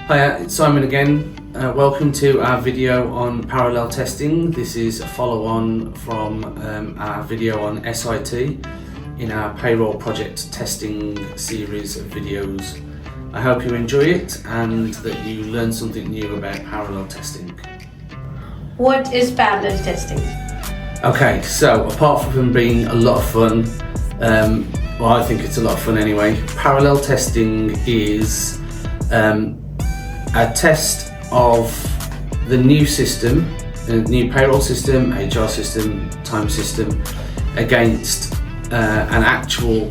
Hi, it's Simon again. Welcome to our video on parallel testing. This is a follow-on from our video on SIT in our payroll project testing series of videos. I hope you enjoy it and that you learn something new about parallel testing. What is parallel testing? Okay, so apart from being a lot of fun, well, I think it's a lot of fun anyway, parallel testing is a test of the new system, the new payroll system, HR system, time system, against an actual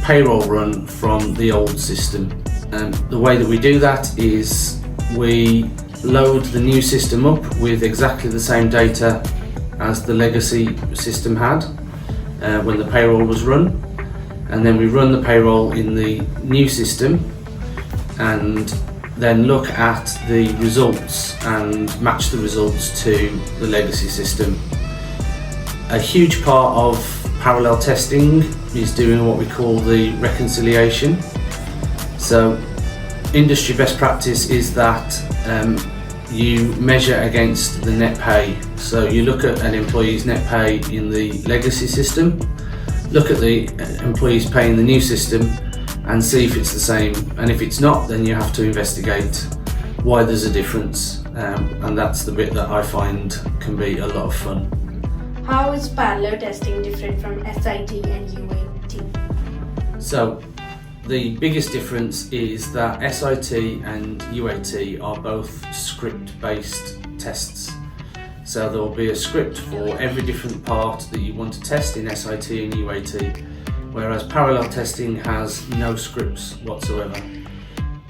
payroll run from the old system. The way that we do that is we load the new system up with exactly the same data as the legacy system had when the payroll was run, and then we run the payroll in the new system and then look at the results and match the results to the legacy system. A huge part of parallel testing is doing what we call the reconciliation. So industry best practice is that you measure against the net pay. So you look at an employee's net pay in the legacy system, look at the employee's pay in the new system, and see if it's the same, and if it's not, then you have to investigate why there's a difference, and that's the bit that I find can be a lot of fun. How is parallel testing different from SIT and UAT? So the biggest difference is that SIT and UAT are both script-based tests. So there will be a script for every different part that you want to test in SIT and UAT, whereas parallel testing has no scripts whatsoever.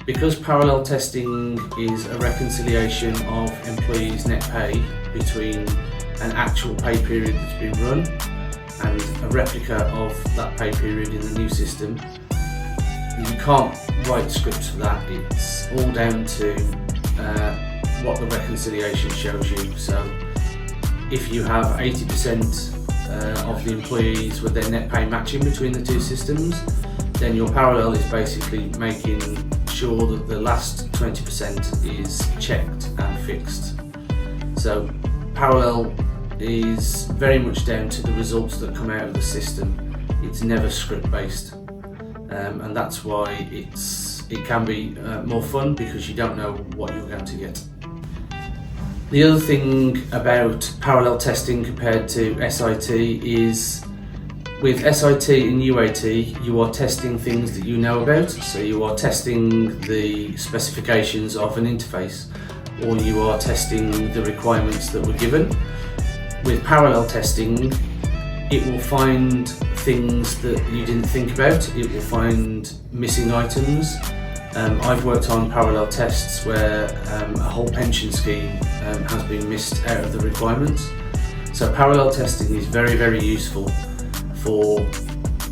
Because parallel testing is a reconciliation of employees' net pay between an actual pay period that's been run and a replica of that pay period in the new system, you can't write scripts for that. It's all down to what the reconciliation shows you. So if you have 80% of the employees with their net pay matching between the two systems, then your parallel is basically making sure that the last 20% is checked and fixed. So parallel is very much down to the results that come out of the system. It's never script based, and that's why it can be more fun, because you don't know what you're going to get. The other thing about parallel testing compared to SIT is with SIT and UAT you are testing things that you know about, so you are testing the specifications of an interface, or you are testing the requirements that were given. With parallel testing, it will find things that you didn't think about, it will find missing items. I've worked on parallel tests where a whole pension scheme has been missed out of the requirements. So parallel testing is very, very useful for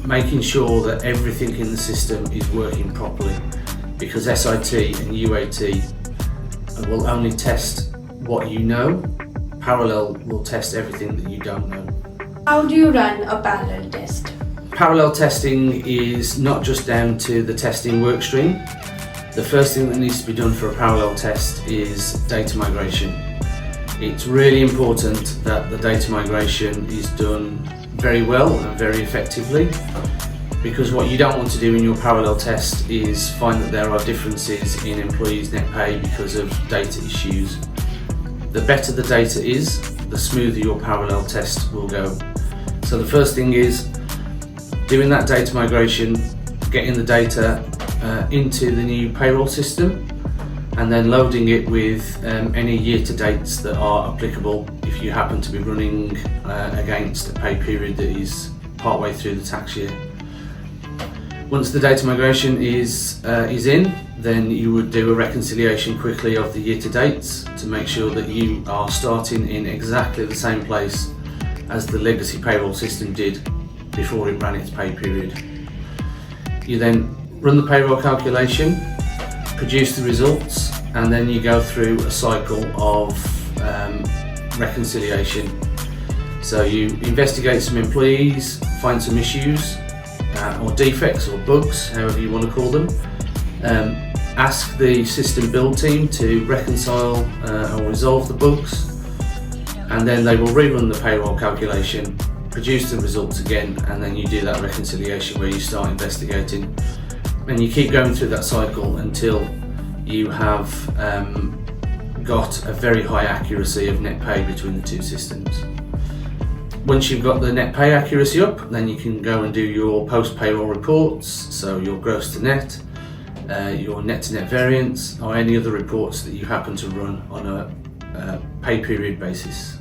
making sure that everything in the system is working properly, because SIT and UAT will only test what you know. Parallel will test everything that you don't know. How do you run a parallel test? Parallel testing is not just down to the testing work stream. The first thing that needs to be done for a parallel test is data migration. It's really important that the data migration is done very well and very effectively, because what you don't want to do in your parallel test is find that there are differences in employees' net pay because of data issues. The better the data is, the smoother your parallel test will go. So the first thing is doing that data migration, getting the data into the new payroll system, and then loading it with any year-to-dates that are applicable if you happen to be running against a pay period that is partway through the tax year. Once the data migration is in, then you would do a reconciliation quickly of the year-to-dates to make sure that you are starting in exactly the same place as the legacy payroll system did before it ran its pay period. You then run the payroll calculation, produce the results, and then you go through a cycle of reconciliation. So you investigate some employees, find some issues or defects or bugs, however you want to call them, ask the system build team to reconcile or resolve the bugs, and then they will rerun the payroll calculation, produce the results again, and then you do that reconciliation where you start investigating, and you keep going through that cycle until you have got a very high accuracy of net pay between the two systems. Once you've got the net pay accuracy up, then you can go and do your post payroll reports, so your gross to net, your net to net variance, or any other reports that you happen to run on a pay period basis.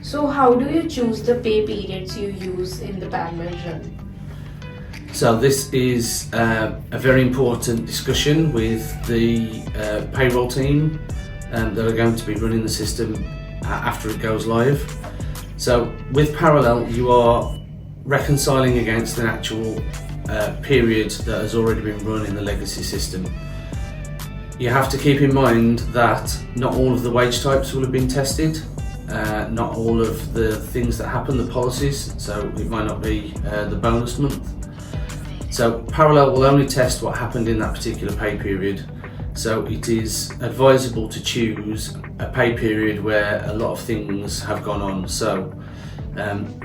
So how do you choose the pay periods you use in the parallel run? So this is a very important discussion with the payroll team that are going to be running the system after it goes live. So with Parallel, you are reconciling against an actual period that has already been run in the legacy system. You have to keep in mind that not all of the wage types will have been tested, not all of the things that happen, the policies, so it might not be the bonus month. So Parallel will only test what happened in that particular pay period. So it is advisable to choose a pay period where a lot of things have gone on. So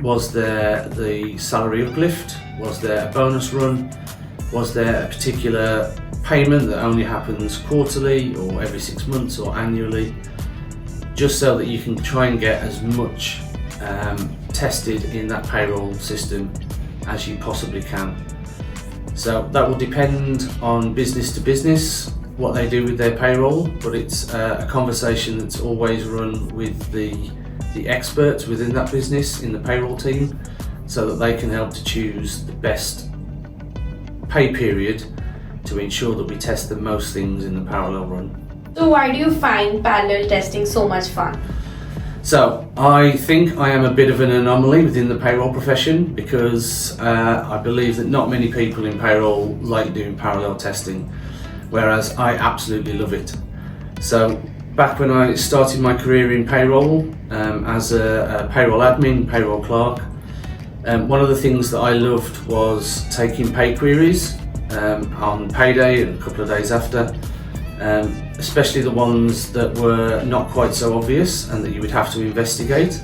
was there the salary uplift? Was there a bonus run? Was there a particular payment that only happens quarterly or every 6 months or annually? Just so that you can try and get as much tested in that payroll system as you possibly can. So that will depend on business to business, what they do with their payroll, but it's a conversation that's always run with the experts within that business in the payroll team, so that they can help to choose the best pay period to ensure that we test the most things in the parallel run. So why do you find parallel testing so much fun? So I think I am a bit of an anomaly within the payroll profession, because I believe that not many people in payroll like doing parallel testing, whereas I absolutely love it. So back when I started my career in payroll as a payroll admin, payroll clerk, one of the things that I loved was taking pay queries on payday and a couple of days after, especially the ones that were not quite so obvious and that you would have to investigate.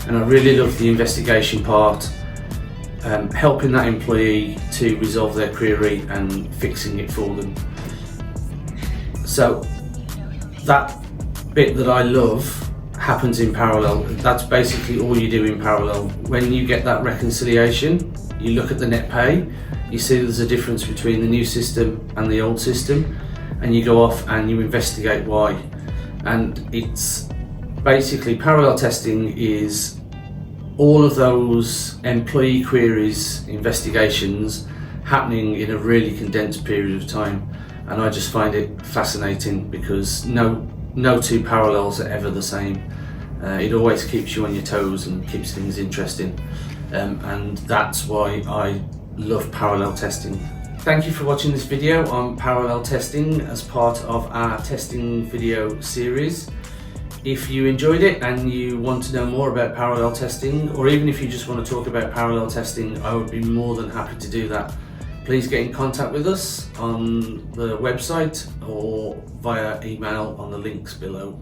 And I really loved the investigation part, helping that employee to resolve their query and fixing it for them. So that bit that I love happens in parallel. That's basically all you do in parallel. When you get that reconciliation, you look at the net pay, you see there's a difference between the new system and the old system, and you go off and you investigate why. And it's basically, parallel testing is all of those employee queries, investigations happening in a really condensed period of time. And I just find it fascinating, because no two parallels are ever the same. It always keeps you on your toes and keeps things interesting. And that's why I love parallel testing. Thank you for watching this video on parallel testing as part of our testing video series. If you enjoyed it and you want to know more about parallel testing, or even if you just want to talk about parallel testing, I would be more than happy to do that. Please get in contact with us on the website or via email on the links below.